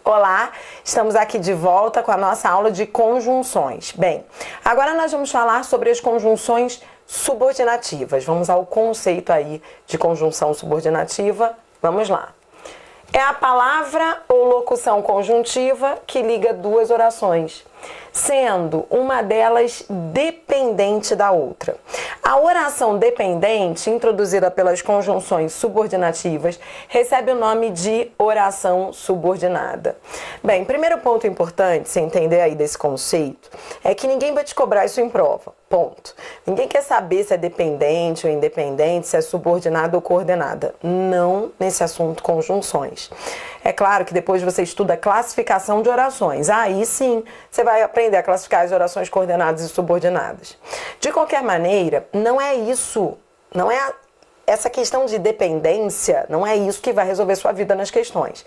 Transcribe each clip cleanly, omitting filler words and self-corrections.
Olá, estamos aqui de volta com a nossa aula de conjunções. Bem, agora nós vamos falar sobre as conjunções subordinativas. Vamos ao conceito aí de conjunção subordinativa. Vamos lá. É a palavra ou locução conjuntiva que liga duas orações, sendo uma delas dependente da outra. A oração dependente, introduzida pelas conjunções subordinativas, recebe o nome de oração subordinada. Bem, primeiro ponto importante, se entender aí desse conceito, é que ninguém vai te cobrar isso em prova. Ponto. Ninguém quer saber se é dependente ou independente, se é subordinada ou coordenada. Não nesse assunto conjunções. É claro que depois você estuda a classificação de orações. Aí sim, você vai aprender a classificar as orações coordenadas e subordinadas. De qualquer maneira, não é isso, não é essa questão de dependência, não é isso que vai resolver sua vida nas questões.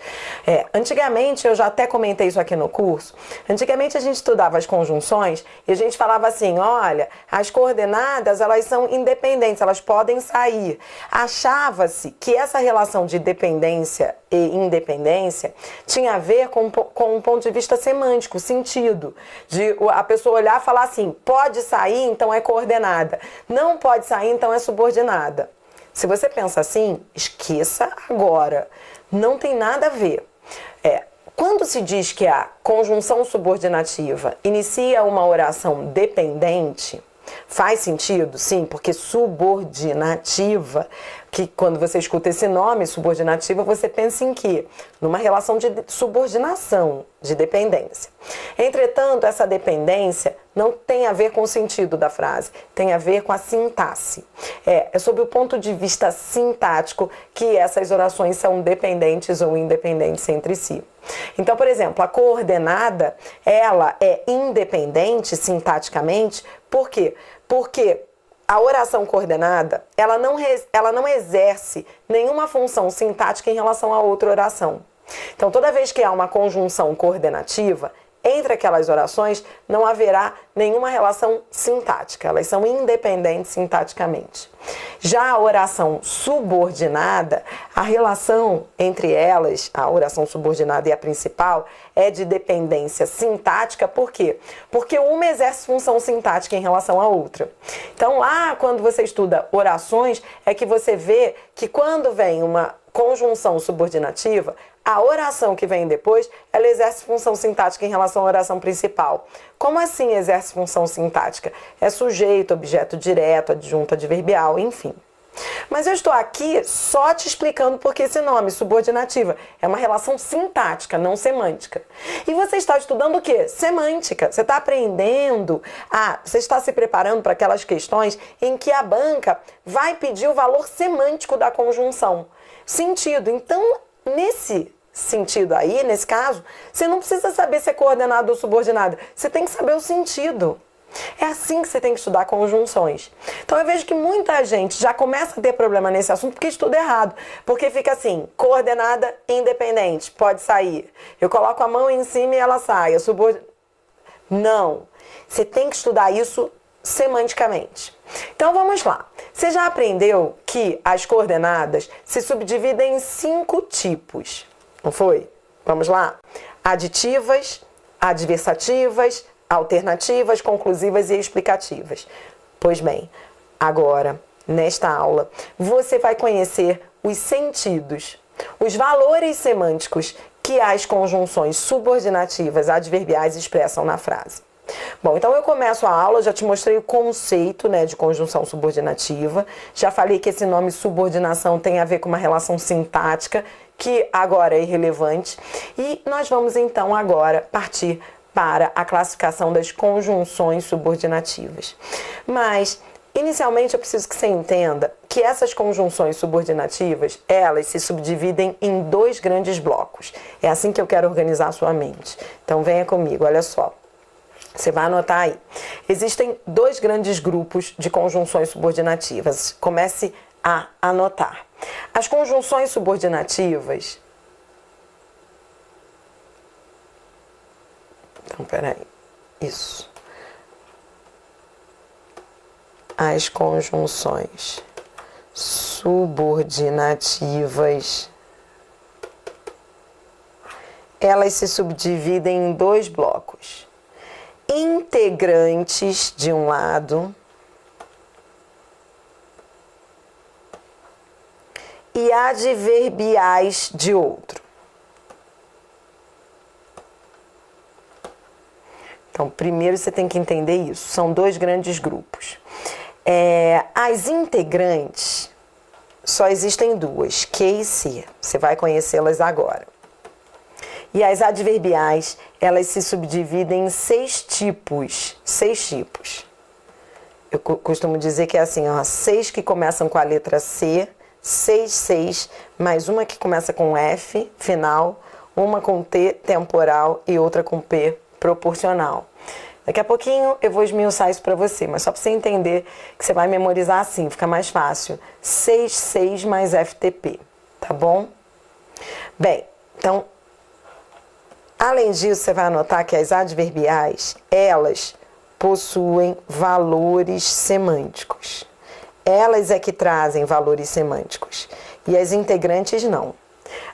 Antigamente, eu já até comentei isso aqui no curso, antigamente a gente estudava as conjunções e a gente falava assim, olha, as coordenadas, elas são independentes, elas podem sair. Achava-se que essa relação de dependência e independência tinha a ver com um ponto de vista semântico, sentido, de a pessoa olhar e falar assim, pode sair, então é coordenada, não pode sair, então é subordinada. Se você pensa assim, esqueça agora. Não tem nada a ver. Quando se diz que a conjunção subordinativa inicia uma oração dependente, faz sentido? Sim, porque subordinativa, que quando você escuta esse nome, subordinativa, você pensa em quê? Numa relação de subordinação, de dependência. Entretanto, essa dependência não tem a ver com o sentido da frase, tem a ver com a sintaxe. É sob o ponto de vista sintático que essas orações são dependentes ou independentes entre si. Então, por exemplo, a coordenada, ela é independente sintaticamente, por quê? Porque a oração coordenada, ela não exerce nenhuma função sintática em relação a outra oração. Então, toda vez que há uma conjunção coordenativa, entre aquelas orações não haverá nenhuma relação sintática, elas são independentes sintaticamente. Já a oração subordinada, a relação entre elas, a oração subordinada e a principal, é de dependência sintática, por quê? Porque uma exerce função sintática em relação à outra. Então lá, quando você estuda orações, é que você vê que quando vem uma conjunção subordinativa, a oração que vem depois, ela exerce função sintática em relação à oração principal. Como assim exerce função sintática? É sujeito, objeto direto, adjunto adverbial, enfim. Mas eu estou aqui só te explicando por que esse nome, subordinativa, é uma relação sintática, não semântica. E você está estudando o quê? Semântica. Você está aprendendo, você está se preparando para aquelas questões em que a banca vai pedir o valor semântico da conjunção. Sentido. Então, nesse sentido aí, nesse caso, você não precisa saber se é coordenado ou subordinado. Você tem que saber o sentido. É assim que você tem que estudar conjunções. Então eu vejo que muita gente já começa a ter problema nesse assunto porque estuda errado. Porque fica assim, coordenada independente, pode sair. Eu coloco a mão em cima e ela sai. Não. Você tem que estudar isso semanticamente. Então vamos lá. Você já aprendeu que as coordenadas se subdividem em 5 tipos. Não foi? Vamos lá? Aditivas, adversativas, alternativas, conclusivas e explicativas. Pois bem, agora, nesta aula, você vai conhecer os sentidos, os valores semânticos que as conjunções subordinativas adverbiais expressam na frase. Bom, então eu começo a aula, já te mostrei o conceito, de conjunção subordinativa, já falei que esse nome subordinação tem a ver com uma relação sintática, que agora é irrelevante, e nós vamos então agora partir para a classificação das conjunções subordinativas. Mas, inicialmente, eu preciso que você entenda que essas conjunções subordinativas, elas se subdividem em 2 grandes blocos. É assim que eu quero organizar a sua mente. Então, venha comigo, olha só. Você vai anotar aí. Existem 2 grandes grupos de conjunções subordinativas. Comece a anotar. As conjunções subordinativas... Então, peraí. Isso. As conjunções subordinativas elas se subdividem em dois blocos. Integrantes de um lado e adverbiais de outro. Então, primeiro você tem que entender isso. São dois grandes grupos. As integrantes, só existem duas, Q e C. Você vai conhecê-las agora. E as adverbiais, elas se subdividem em 6 tipos. 6 tipos. Eu costumo dizer que é assim, ó, 6 que começam com a letra C, 6, mais uma que começa com F, final, uma com T, temporal, e outra com P, proporcional. Daqui a pouquinho eu vou esmiuçar isso para você, mas só para você entender que você vai memorizar assim, fica mais fácil. 6 mais FTP, tá bom? Bem, então, além disso, você vai anotar que as adverbiais, elas possuem valores semânticos. Elas é que trazem valores semânticos. E as integrantes não.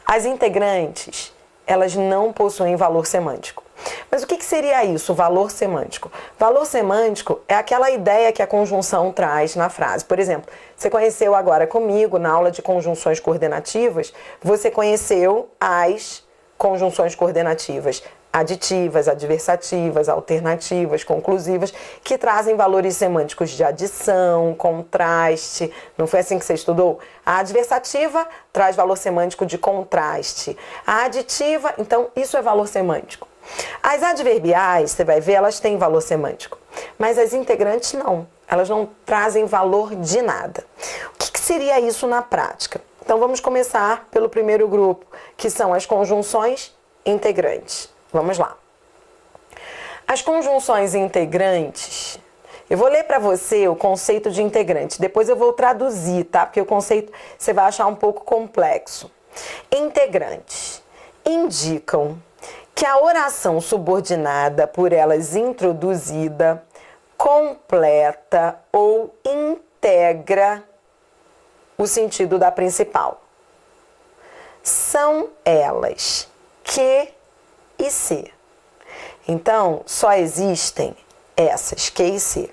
As integrantes, elas não possuem valor semântico. Mas o que seria isso, valor semântico? Valor semântico é aquela ideia que a conjunção traz na frase. Por exemplo, você conheceu agora comigo, na aula de conjunções coordenativas, você conheceu as conjunções coordenativas aditivas, adversativas, alternativas, conclusivas, que trazem valores semânticos de adição, contraste. Não foi assim que você estudou? A adversativa traz valor semântico de contraste. A aditiva, então, isso é valor semântico. As adverbiais, você vai ver, elas têm valor semântico, mas as integrantes não. Elas não trazem valor de nada. O que seria isso na prática? Então, vamos começar pelo primeiro grupo, que são as conjunções integrantes. Vamos lá. As conjunções integrantes, eu vou ler para você o conceito de integrante, depois eu vou traduzir, tá? Porque o conceito você vai achar um pouco complexo. Integrantes indicam que a oração subordinada por elas introduzida completa ou integra o sentido da principal. São elas Q e C. Então, só existem essas, Q e C.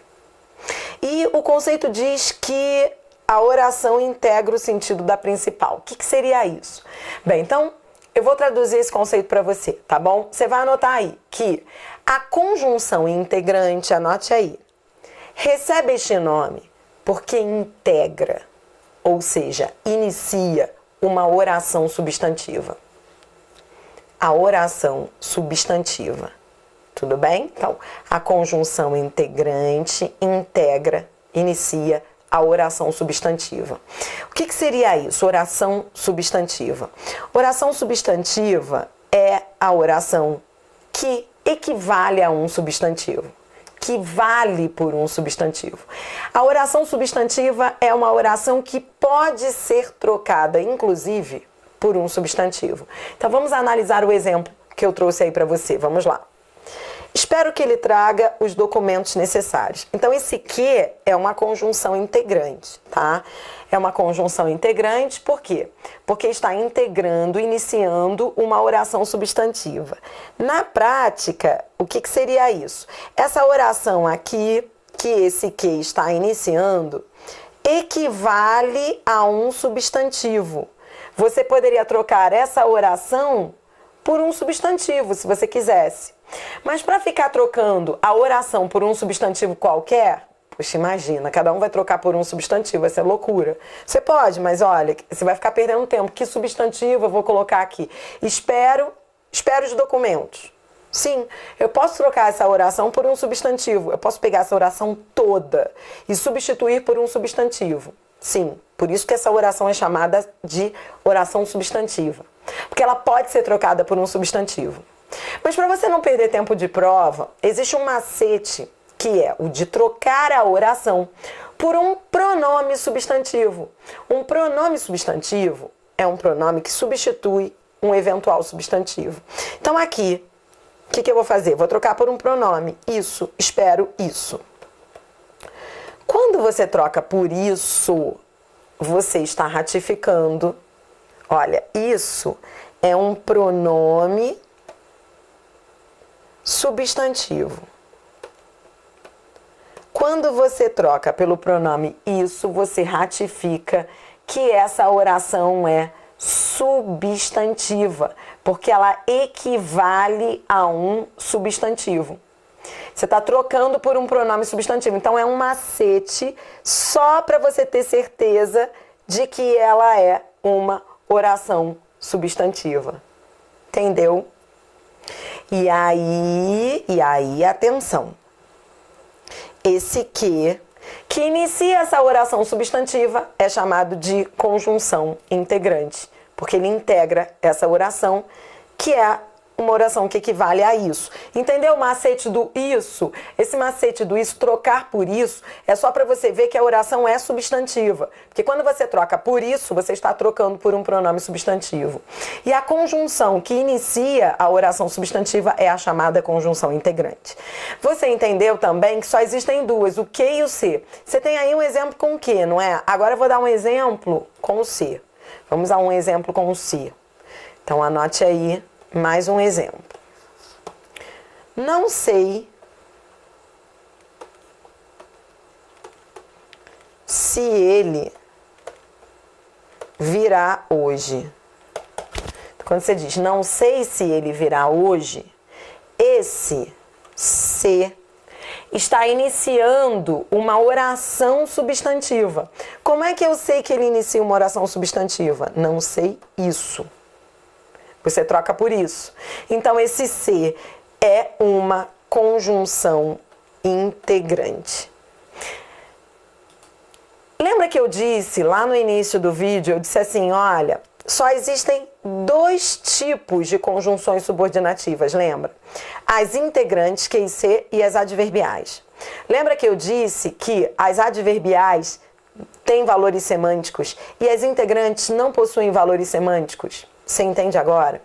E o conceito diz que a oração integra o sentido da principal. O que seria isso? Bem, então, eu vou traduzir esse conceito para você, tá bom? Você vai anotar aí que a conjunção integrante, anote aí, recebe este nome porque integra, ou seja, inicia uma oração substantiva. A oração substantiva. Tudo bem? Então, a conjunção integrante integra, inicia a oração substantiva. O que seria isso? Oração substantiva. Oração substantiva é a oração que equivale a um substantivo, que vale por um substantivo. A oração substantiva é uma oração que pode ser trocada, inclusive, por um substantivo. Então, vamos analisar o exemplo que eu trouxe aí para você. Vamos lá. Espero que ele traga os documentos necessários. Então, esse que é uma conjunção integrante, tá? É uma conjunção integrante, por quê? Porque está integrando, iniciando uma oração substantiva. Na prática, o que seria isso? Essa oração aqui, que esse que está iniciando, equivale a um substantivo. Você poderia trocar essa oração por um substantivo, se você quisesse. Mas para ficar trocando a oração por um substantivo qualquer, poxa, imagina, cada um vai trocar por um substantivo, vai ser loucura. Você pode, mas olha, você vai ficar perdendo tempo. Que substantivo eu vou colocar aqui? Espero os documentos. Sim, eu posso trocar essa oração por um substantivo. Eu posso pegar essa oração toda e substituir por um substantivo. Sim, por isso que essa oração é chamada de oração substantiva. Porque ela pode ser trocada por um substantivo. Mas para você não perder tempo de prova, existe um macete que é o de trocar a oração por um pronome substantivo. Um pronome substantivo é um pronome que substitui um eventual substantivo. Então aqui, o que eu vou fazer? Vou trocar por um pronome. Isso, espero isso. Quando você troca por isso, você está ratificando. Olha, isso é um pronome substantivo. Quando você troca pelo pronome isso, você ratifica que essa oração é substantiva, porque ela equivale a um substantivo. Você está trocando por um pronome substantivo. Então, é um macete só para você ter certeza de que ela é uma oração substantiva. Entendeu? E aí, atenção. Esse que inicia essa oração substantiva é chamado de conjunção integrante, porque ele integra essa oração, que é uma oração que equivale a isso. Entendeu o macete do isso? Esse macete do isso, trocar por isso, é só para você ver que a oração é substantiva. Porque quando você troca por isso, você está trocando por um pronome substantivo. E a conjunção que inicia a oração substantiva é a chamada conjunção integrante. Você entendeu também que só existem duas, o que e o se. Você tem aí um exemplo com o que, não é? Agora eu vou dar um exemplo com o se. Vamos dar um exemplo com o se. Então anote aí mais um exemplo. Não sei se ele virá hoje. Quando você diz não sei se ele virá hoje, esse se está iniciando uma oração substantiva. Como é que eu sei que ele inicia uma oração substantiva? Não sei isso. Você troca por isso. Então, esse se é uma conjunção integrante. Lembra que eu disse lá no início do vídeo, eu disse assim, olha, só existem dois tipos de conjunções subordinativas, lembra? As integrantes, que e se, e as adverbiais. Lembra que eu disse que as adverbiais têm valores semânticos e as integrantes não possuem valores semânticos? Você entende agora?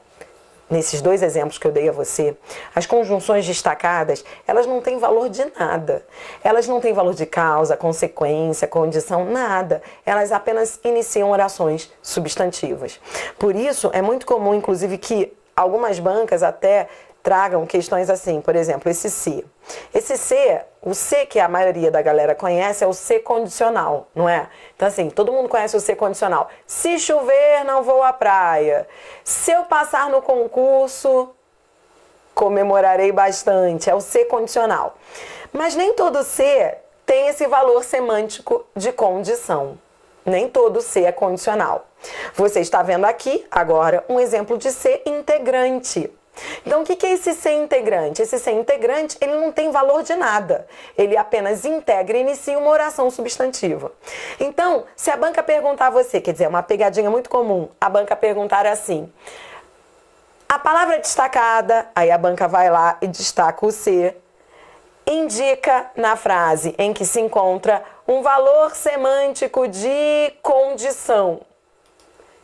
Nesses dois exemplos que eu dei a você, as conjunções destacadas, elas não têm valor de nada. Elas não têm valor de causa, consequência, condição, nada. Elas apenas iniciam orações substantivas. Por isso, é muito comum, inclusive, que algumas bancas até tragam questões assim, por exemplo, esse se. Esse se, o se que a maioria da galera conhece é o se condicional, não é? Então assim, todo mundo conhece o se condicional. Se chover, não vou à praia. Se eu passar no concurso, comemorarei bastante. É o se condicional. Mas nem todo se tem esse valor semântico de condição. Nem todo se é condicional. Você está vendo aqui, agora, um exemplo de se integrante. Então, o que é esse ser integrante? Esse ser integrante, ele não tem valor de nada. Ele apenas integra e inicia uma oração substantiva. Então, se a banca perguntar a você, quer dizer, é uma pegadinha muito comum, a banca perguntar assim, a palavra destacada, aí a banca vai lá e destaca o se, indica na frase em que se encontra um valor semântico de condição.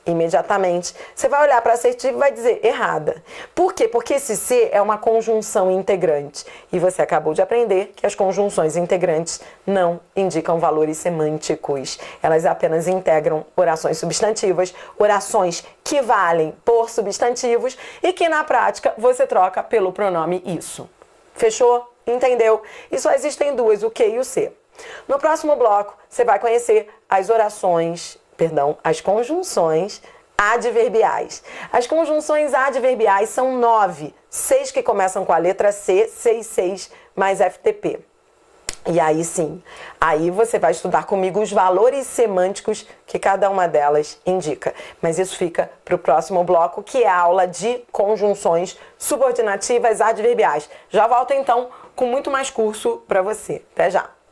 Imediatamente, você vai olhar para a assertiva e vai dizer errada. Por quê? Porque esse se é uma conjunção integrante. E você acabou de aprender que as conjunções integrantes não indicam valores semânticos. Elas apenas integram orações substantivas, orações que valem por substantivos e que na prática você troca pelo pronome isso. Fechou? Entendeu? E só existem duas, o que e o se. No próximo bloco, você vai conhecer as conjunções adverbiais. As conjunções adverbiais são 9, 6 que começam com a letra C, 6 mais FTP. E aí sim, aí você vai estudar comigo os valores semânticos que cada uma delas indica. Mas isso fica para o próximo bloco, que é a aula de conjunções subordinativas adverbiais. Já volto então com muito mais curso para você. Até já!